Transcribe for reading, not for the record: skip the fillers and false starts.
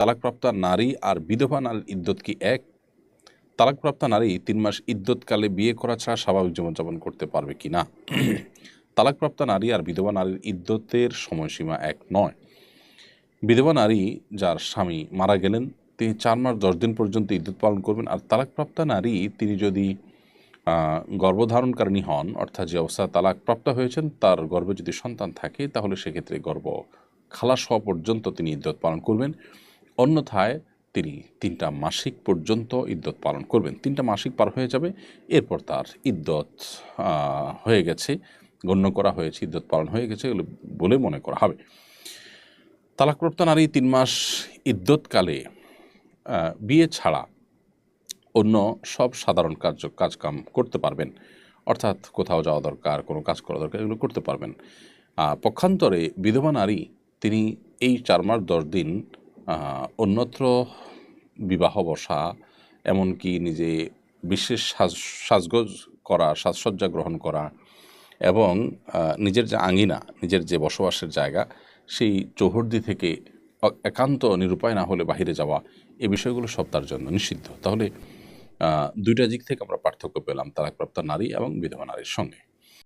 তালাকপ্রাপ্তা নারী আর বিধবা নারীর ইদ্যত কি এক? তালাকপ্রাপ্তা নারী 3 মাস ইদ্যতকালে বিয়ে করা ছাড়া স্বাভাবিক জীবনযাপন করতে পারবে কি না? তালাকপ্রাপ্তা নারী আর বিধবা নারীর ইদ্যতের সময়সীমা এক নয়। বিধবা নারী যার স্বামী মারা গেলেন তিনি 4 মাস 10 দিন পর্যন্ত ইদ্যত পালন করবেন। আর তালাকপ্রাপ্তা নারী তিনি যদি গর্ভধারণকারিণী হন, অর্থাৎ যে অবস্থায় তালাকপ্রাপ্ত হয়েছেন তার গর্ভে যদি সন্তান থাকে তাহলে সেক্ষেত্রে গর্ভ খালাস হওয়া পর্যন্ত তিনি ইদ্যত পালন করবেন। অন্যথায় তিনি 3টা মাসিক পর্যন্ত ইদ্যত পালন করবেন। 3টা মাসিক পার হয়ে যাবে, এরপর তার ইদ্যত হয়ে গেছে, গণ্য করা হয়েছে, ইদ্যত পালন হয়ে গেছে এগুলো বলে মনে করা হবে। তালাকপ্রাপ্তা নারী 3 মাস ইদ্যতকালে বিয়ে ছাড়া অন্য সব সাধারণ কাজকাম করতে পারবেন, অর্থাৎ কোথাও যাওয়া দরকার, কোনো কাজ করা দরকার, এগুলো করতে পারবেন। পক্ষান্তরে বিধবা নারী তিনি এই 4 মাস 10 দিন অন্যত্র বিবাহ বসা, এমনকি নিজে বিশেষ সাজগোজ করা, সাজসজ্জা গ্রহণ করা এবং নিজের যে আঙিনা, নিজের যে বসবাসের জায়গা, সেই চৌহদ্দি থেকে একান্ত নিরুপায় না হলে বাহিরে যাওয়া, এই বিষয়গুলো সব তার জন্য নিষিদ্ধ। তাহলে 2টা দিক থেকে আমরা পার্থক্য পেলাম তালাকপ্রাপ্তা নারী এবং বিধবা নারীর সঙ্গে।